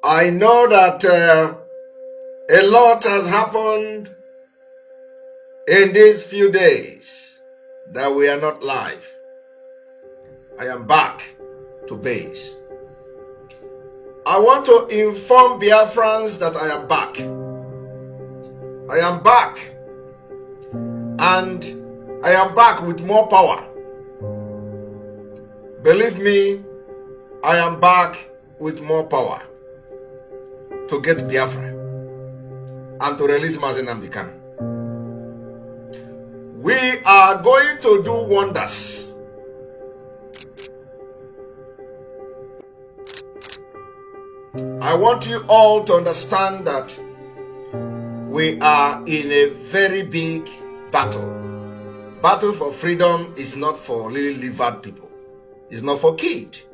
I know that a lot has happened in these few days that we are not live. I am back to base. I want to inform Biafrans that I am back. I am back. And I am back with more power. Believe me, I am back with more power to get Biafra and to release MAZI Nnamdi. We are going to do wonders. I want you all to understand that we are in a very big battle. Battle for freedom is not for lily-livered people. It's not for kids.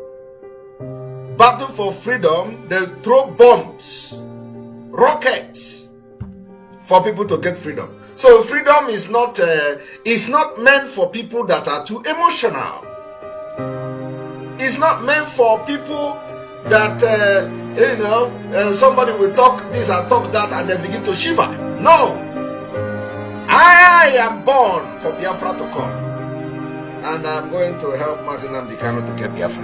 Battle for freedom, they throw bombs, rockets for people to get freedom. So freedom is not meant for people that are too emotional. It's not meant for people that somebody will talk this and talk that and then begin to shiver. No. I am born for Biafra to come. And I'm going to help MAZI Nnamdi to get Biafra.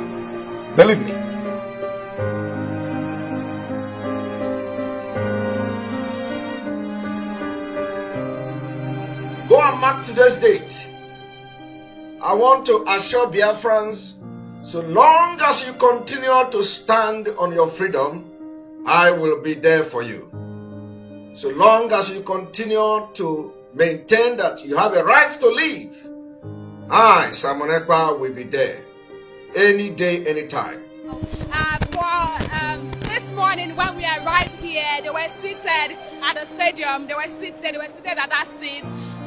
Believe me. Go and mark today's date. I want to assure Biafrans, so long as you continue to stand on your freedom, I will be there for you. So long as you continue to maintain that you have a right to live, I, Simon Ekpa, will be there. Any day, anytime. This morning when we arrived here, they were seated at the stadium. They were seated at that seat.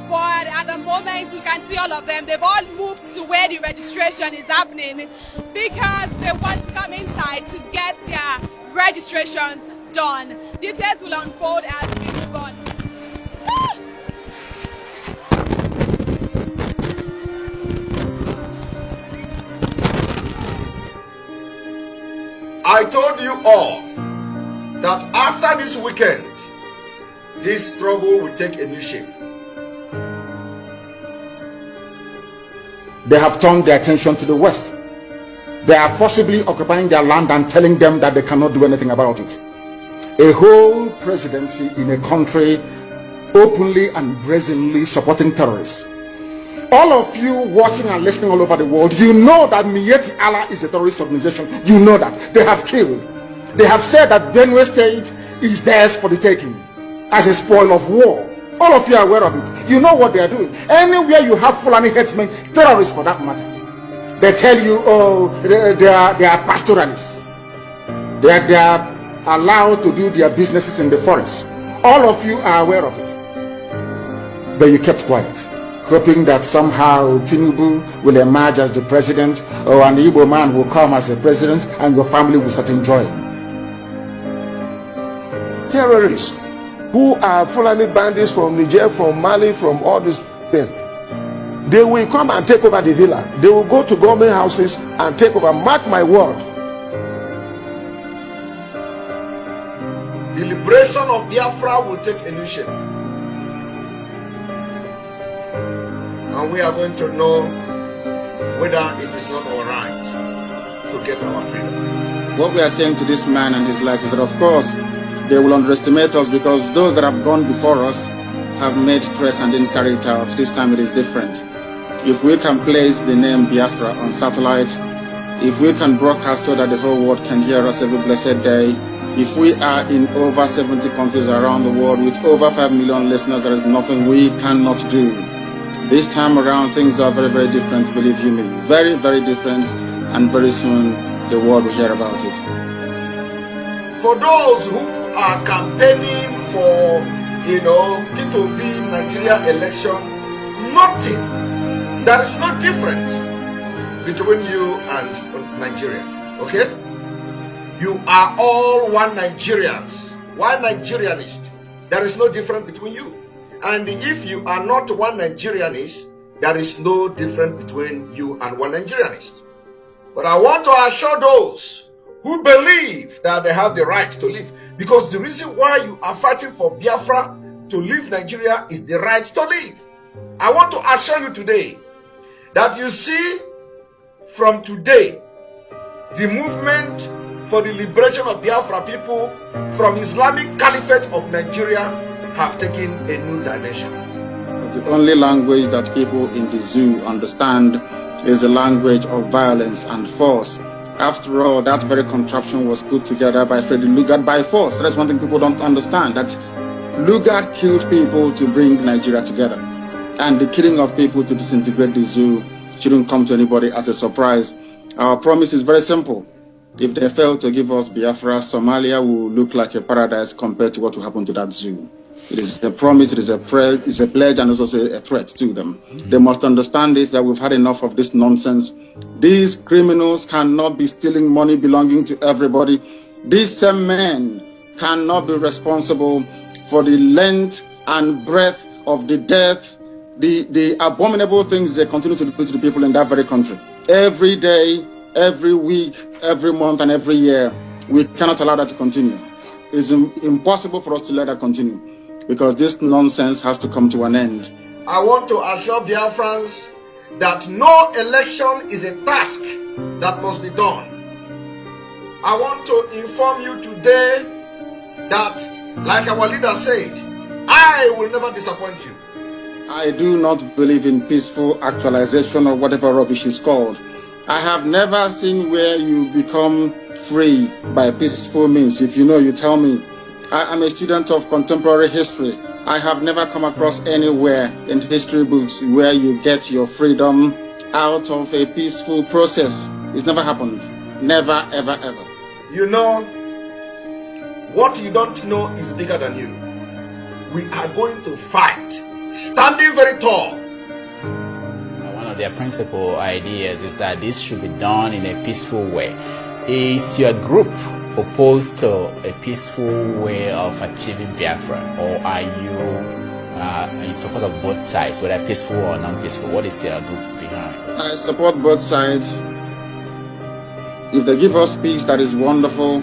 But at the moment, you can see all of them. They've all moved to where the registration is happening because they want to come inside to get their registrations done. Details will unfold as we move on. I told you all that after this weekend, this struggle will take a new shape. They have turned their attention to the West. They are forcibly occupying their land and telling them that they cannot do anything about it. A whole presidency in a country openly and brazenly supporting terrorists. All of you watching and listening all over the world, you know that Miyetti Allah is a terrorist organization. You know that. They have killed. They have said that Benue State is theirs for the taking as a spoil of war. All of you are aware of it. You know what they are doing. Anywhere you have Fulani headsmen, terrorists for that matter, they tell you, oh, they are pastoralists. They are allowed to do their businesses in the forest. All of you are aware of it. But you kept quiet, hoping that somehow Tinubu will emerge as the president, or an Igbo man will come as the president, and your family will start enjoying. Terrorists who are Fulani bandits from Niger, from Mali, from all these things, they will come and take over the villa. They will go to government houses and take over. Mark my word. The liberation of Biafra will take a new shape. And we are going to know whether it is not our right to get our freedom. What we are saying to this man and his life is that, of course, they will underestimate us because those that have gone before us have made threats and didn't carry it out. This time it is different. If we can place the name Biafra on satellite, if we can broadcast so that the whole world can hear us every blessed day, if we are in over 70 countries around the world with over 5 million listeners, there is nothing we cannot do. This time around, things are very, very different, believe you me. Very, very different, and very soon the world will hear about it. For those who are campaigning for, P2P Nigeria election, nothing. There is no difference between you and Nigeria, okay? You are all one Nigerians, one Nigerianist. There is no difference between you. And if you are not one Nigerianist, there is no difference between you and one Nigerianist. But I want to assure those who believe that they have the right to live. Because the reason why you are fighting for Biafra to leave Nigeria is the right to live. I want to assure you today that you see from today, the movement for the liberation of Biafra people from Islamic Caliphate of Nigeria have taken a new dimension. The only language that people in the zoo understand is the language of violence and force. After all, that very contraption was put together by Freddy Lugard by force. That's one thing people don't understand, that Lugard killed people to bring Nigeria together. And the killing of people to disintegrate the zoo shouldn't come to anybody as a surprise. Our promise is very simple. If they fail to give us Biafra, Somalia will look like a paradise compared to what will happen to that zoo. It is a promise, it is a pledge, and it's also a threat to them. They must understand this, that we've had enough of this nonsense. These criminals cannot be stealing money belonging to everybody. These same men cannot be responsible for the length and breadth of the death, the abominable things they continue to do to the people in that very country. Every day, every week, every month, and every year, we cannot allow that to continue. It's impossible for us to let that continue, because this nonsense has to come to an end. I want to assure Biafrans that no election is a task that must be done. I want to inform you today that, like our leader said, I will never disappoint you. I do not believe in peaceful actualization or whatever rubbish is called. I have never seen where you become free by peaceful means. If you know, you tell me. I am a student of contemporary history. I have never come across anywhere in history books where you get your freedom out of a peaceful process. It's never happened. Never, ever, ever. You know, what you don't know is bigger than you. We are going to fight, standing very tall. One of their principal ideas is that this should be done in a peaceful way. Is your group opposed to a peaceful way of achieving Biafra, or are you in support of both sides, whether peaceful or non-peaceful? What is your group behind? I support both sides. If they give us peace, that is wonderful.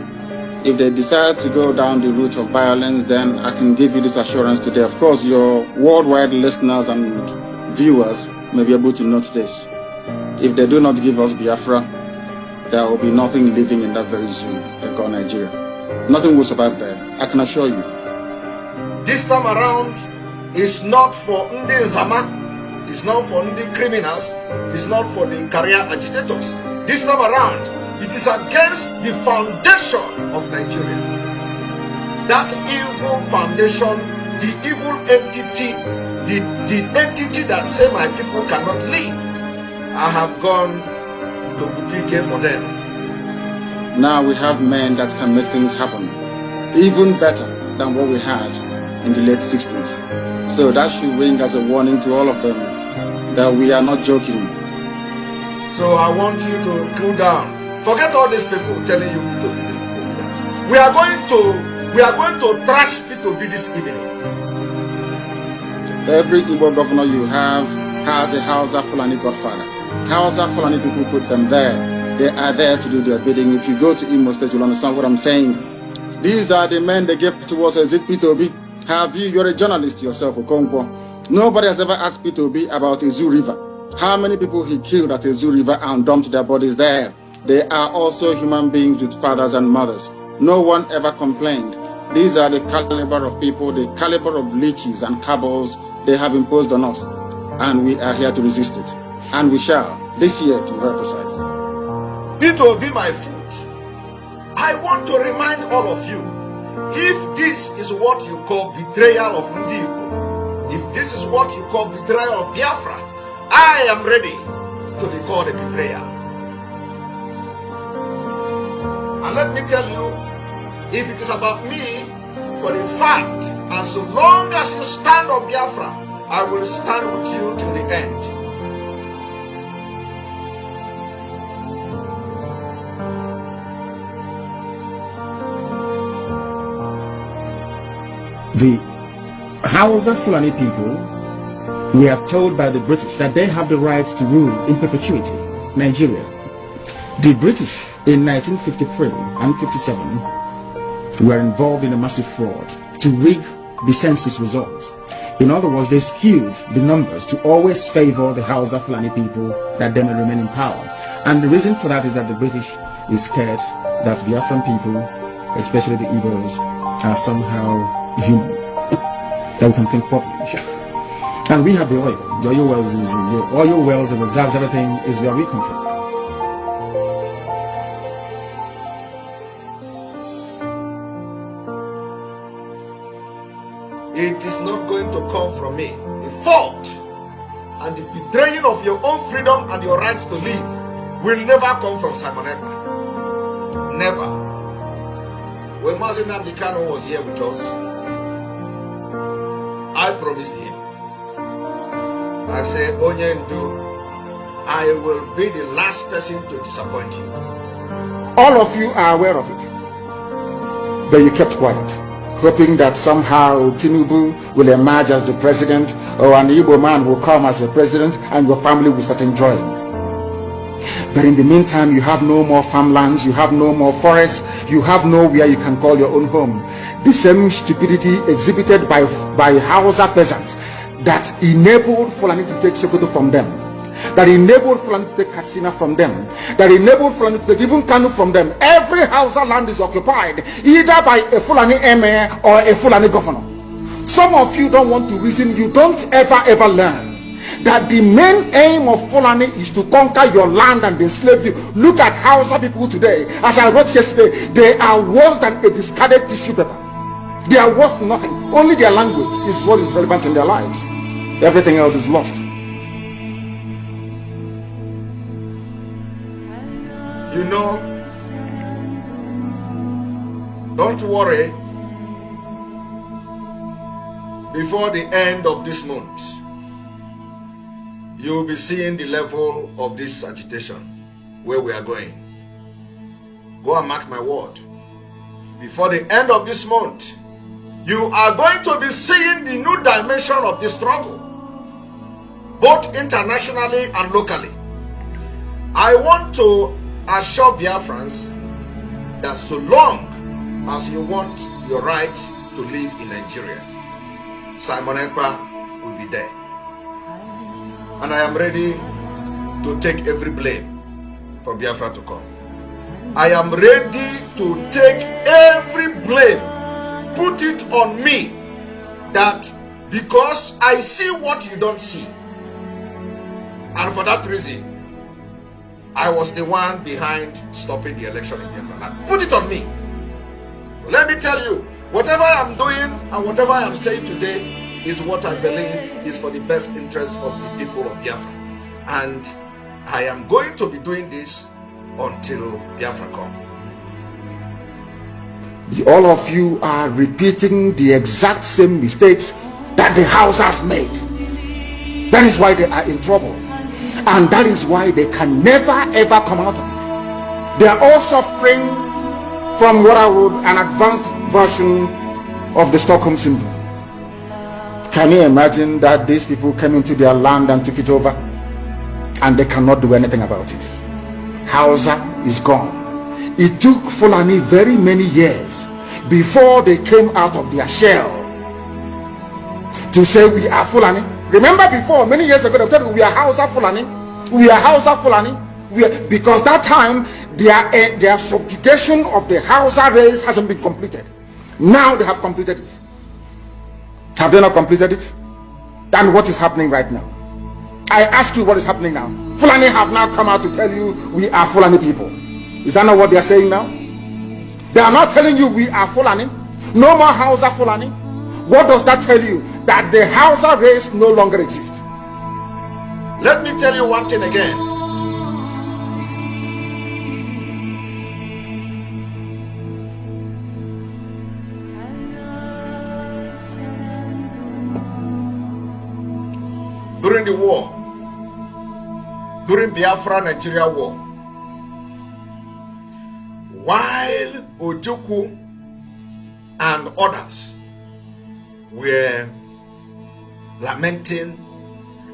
If they decide to go down the route of violence, then I can give you this assurance today. Of course, your worldwide listeners and viewers may be able to note this. If they do not give us Biafra, there will be nothing living in that very zoo they call Nigeria. Nothing will survive there, I can assure you. This time around, it's not for Ndi Zama, it's not for Ndi criminals, it's not for the career agitators. This time around, it is against the foundation of Nigeria. That evil foundation, the evil entity, the entity that say my people cannot live. I have gone to boutique for them. Now we have men that can make things happen, even better than what we had in the late 60s. So that should ring as a warning to all of them that we are not joking. So I want you to cool down. Forget all these people telling you to be this, to be that. We are going to trash P2B this evening. Every Igbo governor you have has a Hausa Fulani godfather. Hausa Fulani people put them there. They are there to do their bidding. If you go to Imo State, you'll understand what I'm saying. These are the men they gave to us as it P2B. You're a journalist yourself, Okonkwo. Nobody has ever asked P2B about Izu River. How many people he killed at Izu River and dumped their bodies there? They are also human beings with fathers and mothers. No one ever complained. These are the caliber of people, the caliber of leeches and cabals they have imposed on us. And we are here to resist it. And we shall, this year to be very precise. It will be my food. I want to remind all of you, if this is what you call betrayal of Ndigo, if this is what you call betrayal of Biafra, I am ready to be called a betrayer. And let me tell you, if it is about me, for the fact, and so long as you stand on Biafra, I will stand with you till the end. The Hausa Fulani people were told by the British that they have the right to rule in perpetuity Nigeria. The British in 1953 and 57 were involved in a massive fraud to rig the census results. In other words, they skewed the numbers to always favor the Hausa Fulani people that they may remain in power. And the reason for that is that the British is scared that Biafran people, especially the Igbos, are somehow human, that we can think properly. And we have the oil. The oil wells, the reserves, everything is where we come from. It is not going to come from me. The fault and the betraying of your own freedom and your rights to live will never come from Simon Ekpa. Never. When MAZI was here with us, I promised him. I said, Onyendu, I will be the last person to disappoint you. All of you are aware of it. But you kept quiet, hoping that somehow Tinubu will emerge as the president, or an Igbo man will come as the president and your family will start enjoying. But in the meantime, you have no more farmlands, you have no more forests, you have nowhere you can call your own home. The same stupidity exhibited by Hausa peasants that enabled Fulani to take Sokoto from them, that enabled Fulani to take Katsina from them, that enabled Fulani to take even Kanu from them. Every Hausa land is occupied either by a Fulani emir or a Fulani governor. Some of you don't want to reason. You don't ever learn that the main aim of Fulani is to conquer your land and enslave you. Look at Hausa people today. As I wrote yesterday, they are worse than a discarded tissue paper. They are worth nothing. Only their language is what is relevant in their lives. Everything else is lost. You know, don't worry. Before the end of this month, you will be seeing the level of this agitation, where we are going. Go and mark my word. Before the end of this month, you are going to be seeing the new dimension of this struggle, both internationally and locally. I want to assure Biafrans that so long as you want your right to live in Nigeria, Simon Ekpa will be there. And I am ready to take every blame for Biafra to come. I am ready to take every blame, put it on me, that because I see what you don't see. And for that reason, I was the one behind stopping the election in Biafra. Put it on me. Let me tell you, whatever I am doing and whatever I am saying today is what I believe is for the best interest of the people of Biafra. And I am going to be doing this until Biafra comes. All of you are repeating the exact same mistakes that the house has made. That is why they are in trouble. And that is why they can never ever come out of it. They are all suffering from what I would an advanced version of the Stockholm syndrome. Can you imagine that these people came into their land and took it over and they cannot do anything about it? Hausa is gone. It took Fulani very many years before they came out of their shell to say we are Fulani. Remember before, many years ago, they told you we are Hausa Fulani. We are Hausa Fulani. Because that time, their subjugation of the Hausa race hasn't been completed. Now they have completed it. Have they not completed it? Then what is happening right now? I ask you, what is happening now? Fulani have now come out to tell you we are Fulani people. Is that not what they are saying now? They are not telling you we are Fulani. No more Hausa Fulani. What does that tell you? That the Hausa race no longer exists. Let me tell you one thing again. During the war, during Biafra-Nigeria war, while Ojukwu and others were lamenting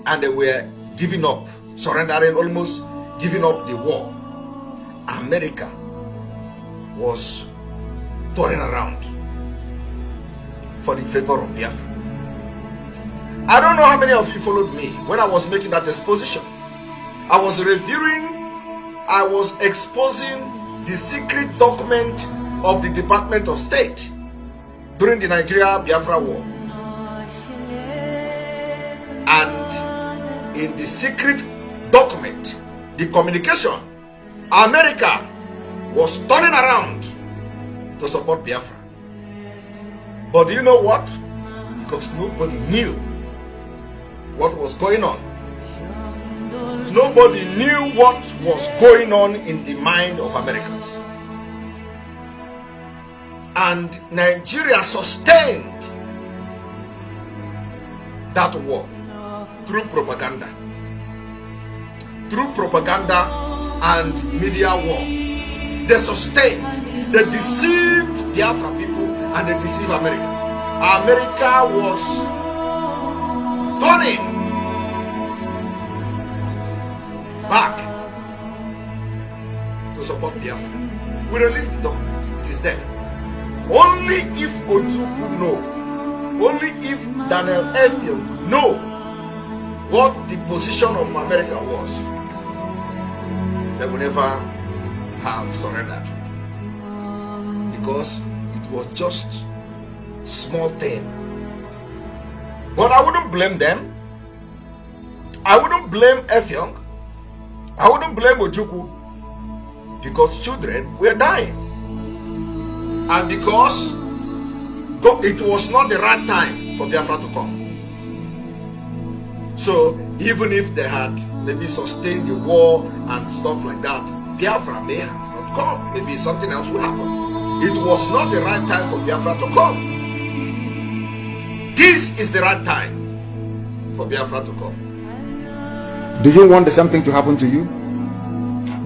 and they were giving up, surrendering, almost giving up the war, America was turning around for the favor of Biafra. I don't know how many of you followed me when I was making that exposition. I was exposing the secret document of the Department of State during the Nigeria-Biafra war. And in the secret document, the communication, America was turning around to support Biafra. But do you know what? Because nobody knew what was going on. Nobody knew what was going on in the mind of Americans. And Nigeria sustained that war through propaganda. Through propaganda and media war. They sustained, they deceived Biafra people and they deceived America. America was turning back to support Biafra. We released the document, it is there. Only if Otu would know, only if Daniel Effield would know what the position of America was, they would never have surrendered. Because it was just small thing. But I wouldn't blame them. I wouldn't blame Effiong. I wouldn't blame Ojukwu. Because children were dying. And because it was not the right time for Biafra to come. So even if they had maybe sustained the war and stuff like that, Biafra may have not come. Maybe something else will happen. It was not the right time for Biafra to come. This is the right time for Biafra to come. Do you want the same thing to happen to you?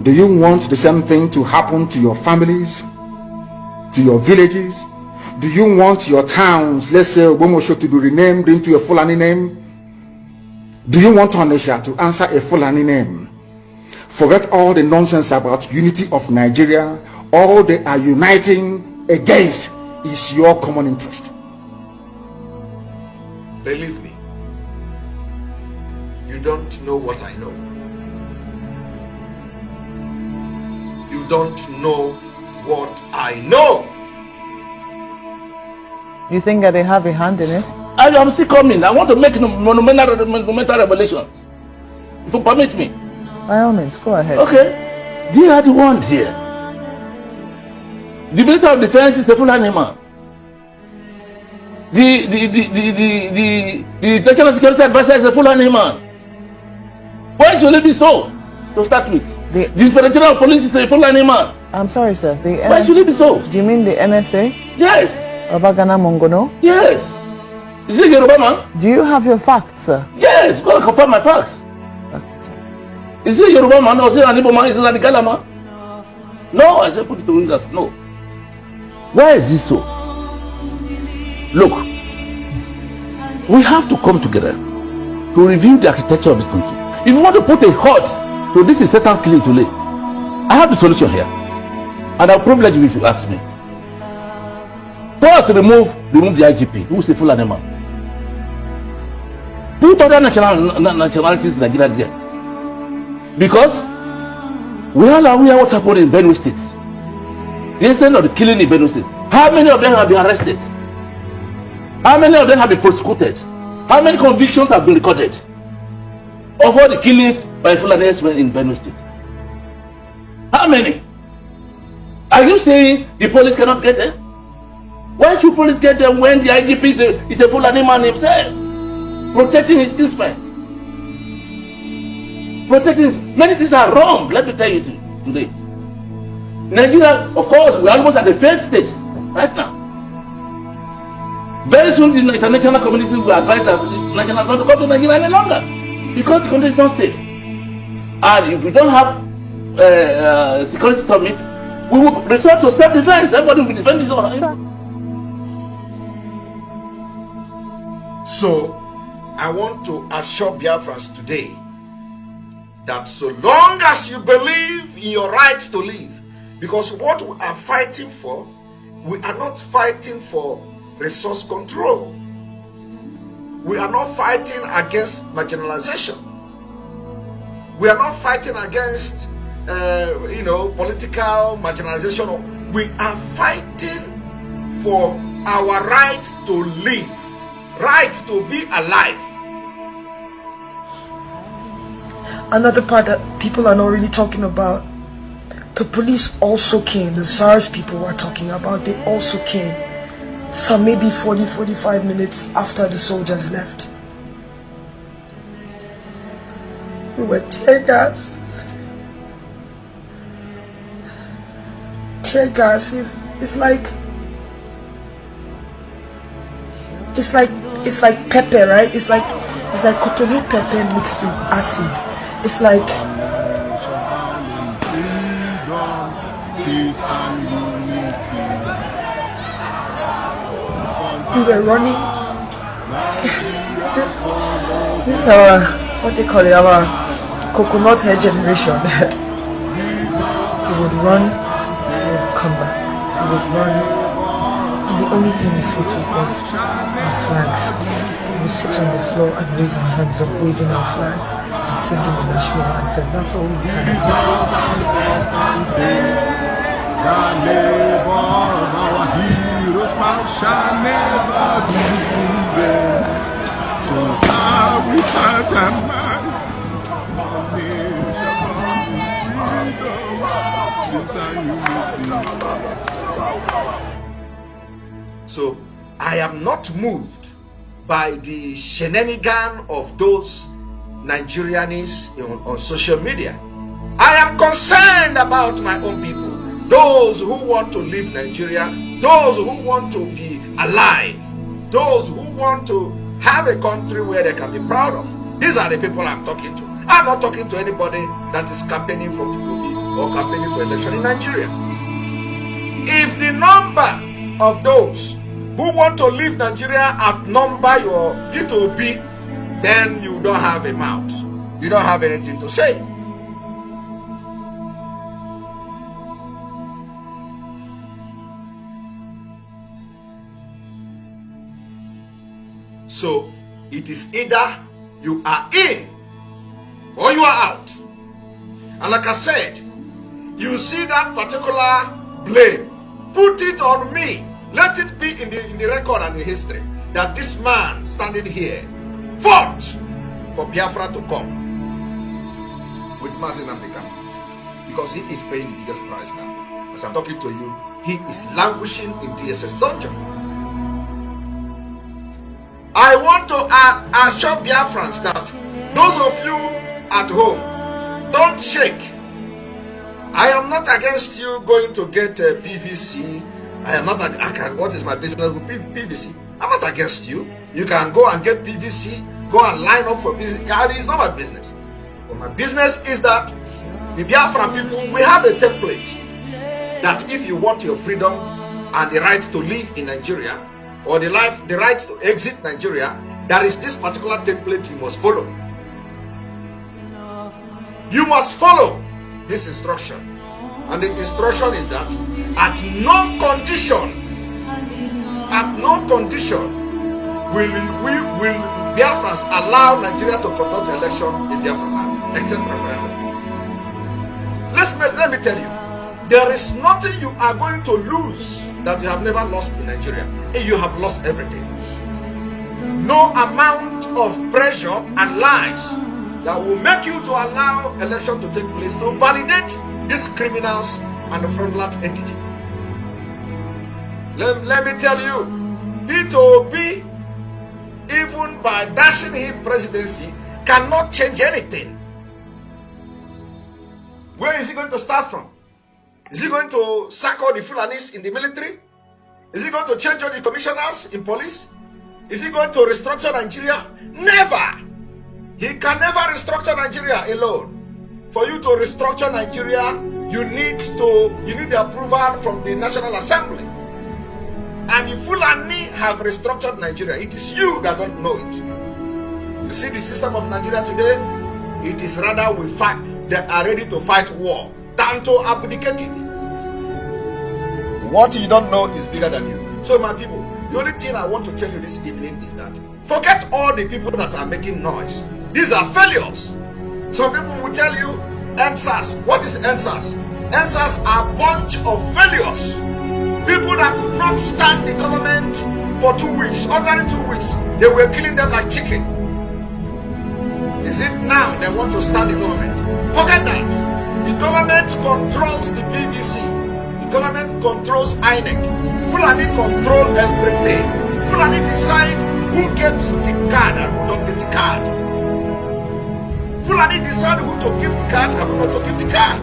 Do you want the same thing to happen to your families, to your villages? Do you want your towns, let's say Ogbomoso, to be renamed into a Fulani name? Do you want Onisha to answer a Fulani name? Forget all the nonsense about unity of Nigeria. All they are uniting against is your common interest. Believe me, you don't know what I know. You don't know what I know. You think that they have a hand in it? I am still coming. I want to make monumental revelations. If you permit me. By all means, go ahead. Okay. They are the ones here. The Minister of Defense is the Fulani man. The National Security Advisor is a Fulani man. Why should it be so? To start with. The Inspector General of Police is a Fulani man. I'm sorry, sir. Why should it be so? Do you mean the NSA? Yes. Obagana Mongono? Yes. Is it Yoruba man? Do you have your facts, sir? Yes. Go and confirm my facts. Is it Yoruba man or is it an Igbo man? Is it an Igala man? No, I said put it to English. No. Why is this so? Look, we have to come together to review the architecture of this country. If you want to put a halt to this certain killing today, I have the solution here. And I'll privilege you if you ask me. First, remove the IGP, who is a Fulani man. Put other nationalities in Nigeria there. Because we are aware what happened in Benue State. The incident of the killing in Benue State. How many of them have been arrested? How many of them have been prosecuted? How many convictions have been recorded of all the killings by Fulani men in Benue State? How many? Are you saying the police cannot get them? Why should police get them when the IGP is a Fulani man himself? Protecting his kinsmen. Protecting his... Many things are wrong, let me tell you today. Nigeria, of course, we are almost at the failed state right now. Very soon the international community will advise that the national not to come to Nigeria any longer because the country is not safe. And if we don't have security summit, we will resort to self-defense. Everybody will defend his own. So, I want to assure Biafrans today that so long as you believe in your rights to live, Because what we are fighting for, we are not fighting for resource control. We are not fighting against marginalization. We are not fighting against, political marginalization. We are fighting for our right to live, right to be alive. Another part that people are not really talking about, the police also came. The SARS people were talking about, they also came. Some maybe 40-45 minutes after the soldiers left. We were tear gassed. Tear gas is like pepper, right? It's like cotonou pepper mixed with acid. It's like we were running. this is our, what they call it, our coconut hair generation. We would run, we would come back, we would run, and the only thing we fought with was our flags. We would sit on the floor and raise our hands up, waving our flags and singing the national anthem. That's all we had. Our heroes' mouth shall never be moved. So how we fight and man, So I am not moved by the shenanigan of those Nigerians on social media. I am concerned about my own people. Those who want to leave Nigeria, those who want to be alive, those who want to have a country where they can be proud of. These are the people I'm talking to. I'm not talking to anybody that is campaigning for PPP or campaigning for election in Nigeria. If the number of those who want to leave Nigeria outnumber your P2P, then you don't have a mouth. You don't have anything to say. So it is either you are in or you are out. And like I said, you see that particular blame, put it on me. Let it be in the record and the history that this man standing here fought for Biafra to come with MAZI, because he is paying the biggest price now. As I'm talking to you, he is languishing in DSS dungeon. I want to assure Biafrans that those of you at home, don't shake. I am not against you going to get PVC. I am not. What is my business with PVC? I'm not against you. You can go and get PVC. Go and line up for PVC. It's not my business. But my business is that the Biafran people, we have a template that if you want your freedom and the right to live in Nigeria, or the right to exit Nigeria, there is this particular template you must follow. You must follow this instruction. And the instruction is that at no condition will Biafrans allow Nigeria to conduct election in Biafran land, except referendum. Let me tell you, there is nothing you are going to lose that you have never lost in Nigeria. You have lost everything. No amount of pressure and lies that will make you to allow election to take place to validate these criminals and the fraudulent entity. Let me tell you, P2P, even by dashing him presidency, cannot change anything. Where is he going to start from? Is he going to sack all the Fulanis in the military? Is he going to change all the commissioners in police? Is he going to restructure Nigeria? Never! He can never restructure Nigeria alone. For you to restructure Nigeria, you need the approval from the National Assembly. And the Fulani have restructured Nigeria. It is you that don't know it. You see the system of Nigeria today? It is rather we fight. They are ready to fight war than to abdicate it. What you don't know is bigger than you. So my people, the only thing I want to tell you this evening is that forget all the people that are making noise. These are failures. Some people will tell you NSAS. What is NSAS? NSAS are a bunch of failures. People that could not stand the government for 2 weeks, ordinary 2 weeks. They were killing them like chicken. Is it now they want to stand the government? Forget that. The government controls the PVC. The government controls INEC. Fulani control everything. Fulani decide who gets the card and who don't get the card. Fulani decide who to give the card and who not to give the card.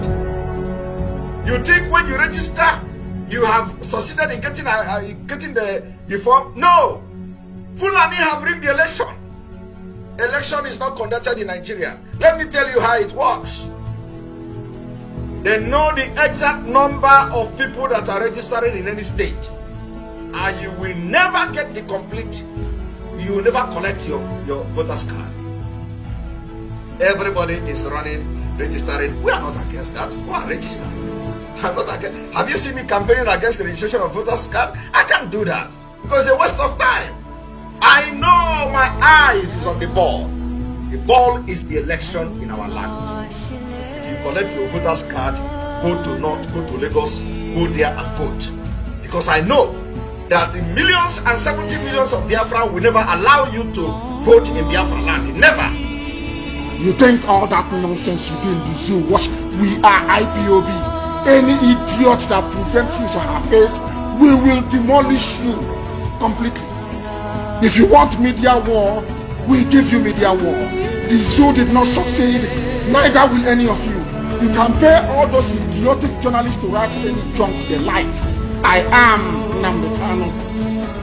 You think when you register, you have succeeded in getting the form? No. Fulani have rigged the election. Election is not conducted in Nigeria. Let me tell you how it works. They know the exact number of people that are registering in any state. And you will never get the complete, you will never collect your voter's card. Everybody is running, registering. We are not against that. Go and register. I'm not against. Have you seen me campaigning against the registration of voter's card? I can't do that because it's a waste of time. I know my eyes is on the ball. The ball is the election in our land. If you collect your voter's card, go to North, go to Lagos, go there and vote. Because I know that the millions and 70 millions of Biafran will never allow you to vote in Biafra land. Never. You think all that nonsense you do in the zoo? Watch, we are IPOB. Any idiot that prevents you to have face, we will demolish you completely. If you want media war, we give you media war. The zoo did not succeed, neither will any of you. You can pay all those idiotic journalists to write any junk they like. I am Namdekano,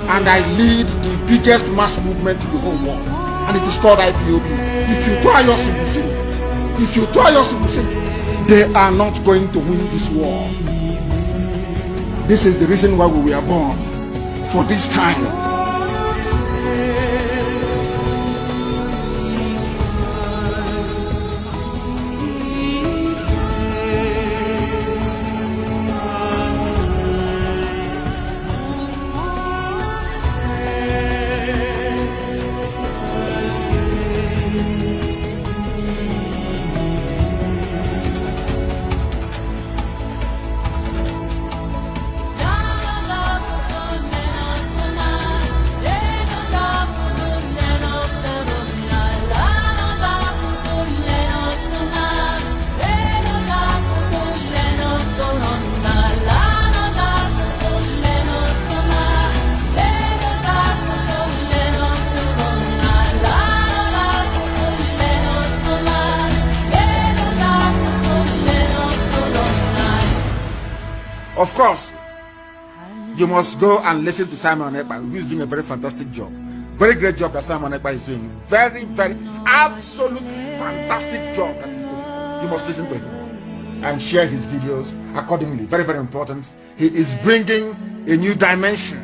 and I lead the biggest mass movement in the whole world, and it is called IPOB. If you try yours, you will sink. If you try yours, you will sink. They are not going to win this war. This is the reason why we were born, for this time. Of course, you must go and listen to Simon Ekpa, who is doing a very fantastic job. Very great job that Simon Ekpa is doing. Very, very, absolutely fantastic job that he's doing. You must listen to him and share his videos accordingly. Very, very important. He is bringing a new dimension